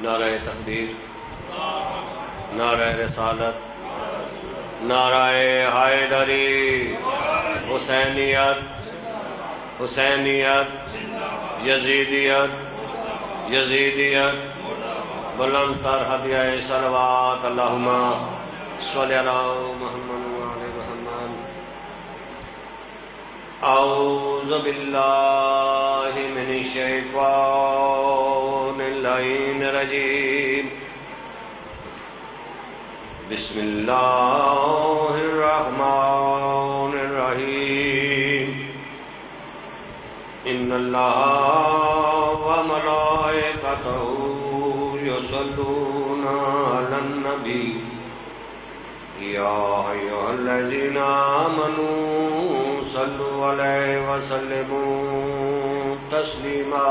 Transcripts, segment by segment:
نعرہ تکبیر، نعرہ رسالت، نعرہ حیدری، حسینیت، حسینیت، یزیدیت، یزیدیت، بلند تر ہدیہ صلوات، اللہم صلی علی محمد وآل محمد۔ اعوذ باللہ من الشیطان اللعین الرجیم، بسم اللہ الرحمن الرحیم۔ ان اللہ وملائکتہ یصلون علی النبی یا ایھا الذین آمنوا صلوا علیہ وسلموا تسلیما۔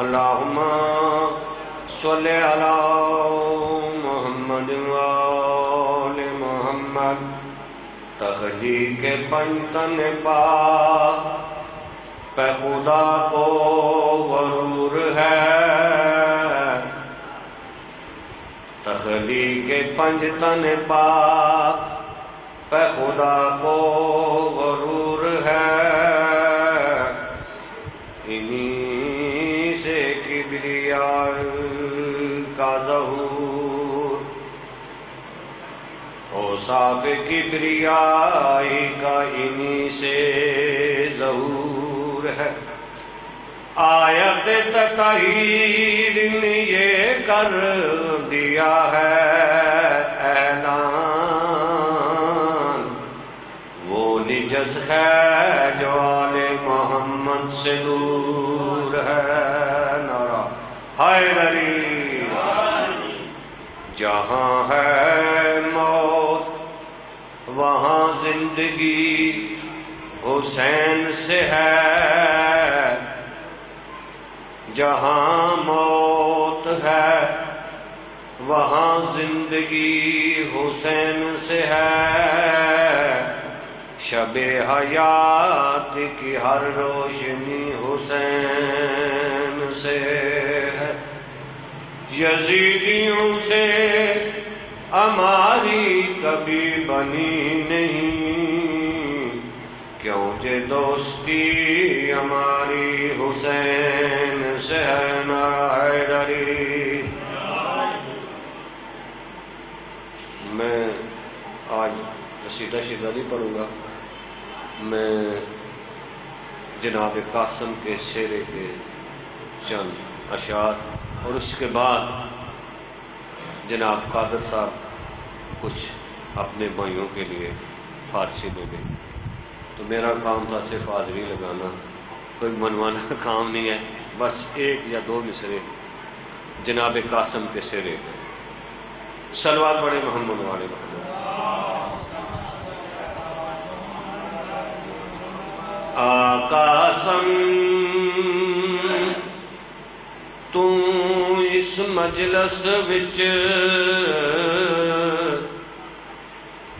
اللہم صلی علی محمد وآل محمد۔ تخلیق پنجتن پاک پہ خدا کو غرور ہے، تخلیق پنجتن پاک پہ خدا کو غرور ہے، انہی سے کبریاء کا ظہور، اوصاف کبریائی کا انہی سے ظہور ہے۔ آیت تطہیر نے یہ کر دیا ہے اعلان، وہ نجس ہے جو آل محمد سے دور ہے۔ نعرہ حیدری۔ جہاں ہے موت وہاں زندگی حسین سے ہے، جہاں موت ہے وہاں زندگی حسین سے ہے، شب حیات کی ہر روشنی حسین سے ہے۔ یزیدیوں سے ہماری کبھی بنی نہیں، کیوں کہ دوستی ہماری حسین سے ہے۔ نعرہ حیدری۔ میں آج قصیدہ شیدہ نہیں پڑھوں گا، میں جناب قاسم کے شعرے کے چند اشعار اور اس کے بعد جناب قادر صاحب کچھ اپنے بھائیوں کے لیے فارسی میں گئے، تو میرا کام تھا صرف حاضری لگانا، کوئی منوانا کا کام نہیں ہے، بس ایک یا دو مصرے جناب قاسم کے شعرے۔ صلوات پڑھیں محمد والے محمد۔ قاسم تو اس مجلس وچ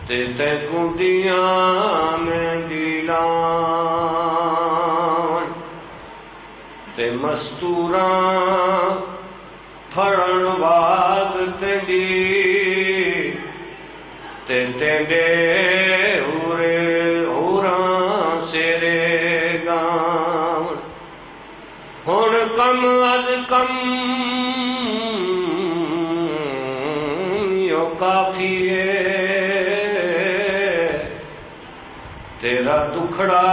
تے گنڈیاں میں دیلان تے مستوراں پھڑن واگ تیندی تے تیندے ہوراں سیرے گاں، ہن کم از کم یو کافی ہے تیرا دکھڑا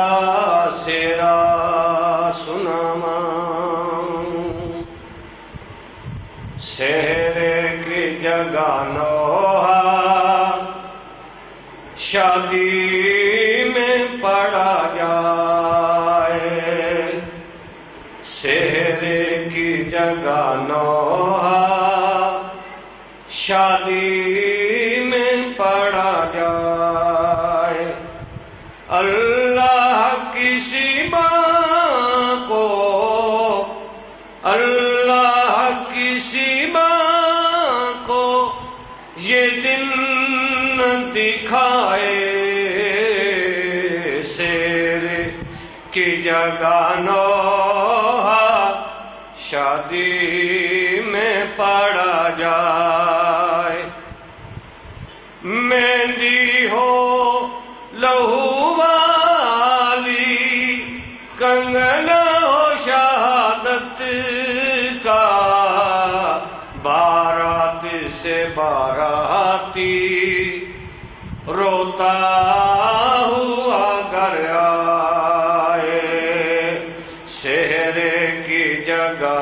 سیرا سناواں، سہرے کی جگہ نوحہ شادی میں پڑا جائے، سہرے کی جگہ نوحہ شادی میں پڑا جائے، اللہ کسی ماں کو، اللہ کسی ماں کو یہ دن دکھائے، سیر کی جگہ نوحہ شادی میں پڑا جائے، مہندی ہو لہو والی، کنگنا ہو شہادت کا، بارات سے باراتی روتا ہوا گھر آئے، سہرے کی جگہ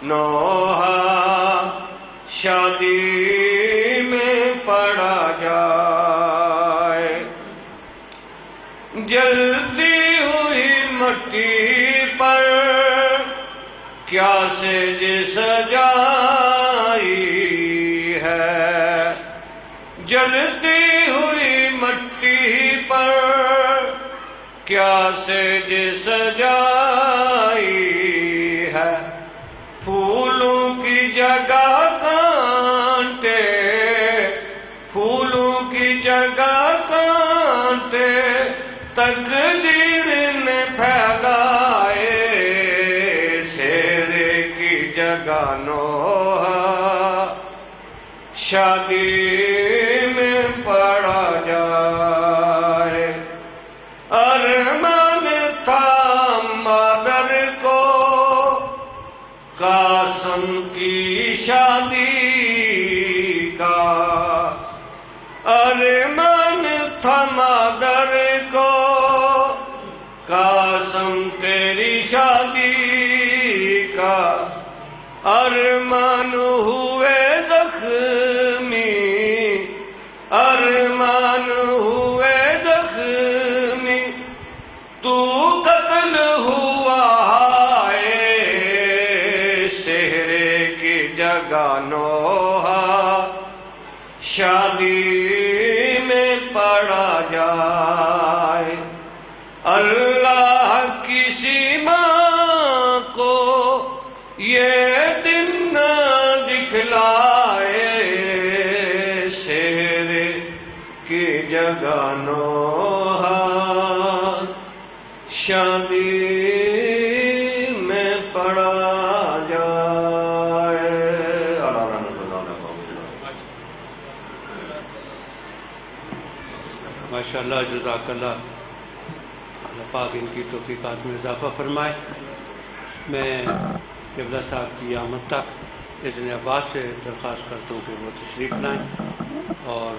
نوحہ شادی میں پڑا جائے، جلتی ہوئی مٹی پر کیا سج سجائی ہے، جلتی ہوئی مٹی پر کیا سج سجائی ہے، پھولوں کی جگہ کانٹے، پھولوں کی جگہ کانٹے تقدیر نے پھیلائے، سہرے کی جگہ نوحہ شادی میں پڑا جائے، ارمان تھا مادر کو قاسم کی شادی کا، ارمان تھا مادر کو قاسم تیری شادی کا، ارمان ہوئے زخمی، ارمان ہوئے زخمی، تو قتل ہوا ہے، سہرے کی جگہ نوحہ شادی میں پڑا جائے، اللہ کسی ماں کو یہ دن نہ دکھلائے، سہرے کی جگہ نوحہ شادی میں پڑا جائے۔ ماشاءاللہ، جزاک اللہ، اللہ پاک ان کی توفیقات میں اضافہ فرمائے۔ میں قبلہ صاحب کی آمد تک اذن عباس سے درخواست کرتا ہوں کہ وہ تشریف لائیں اور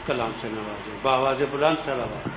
کلام سے نوازیں، بآواز بلند صلوات۔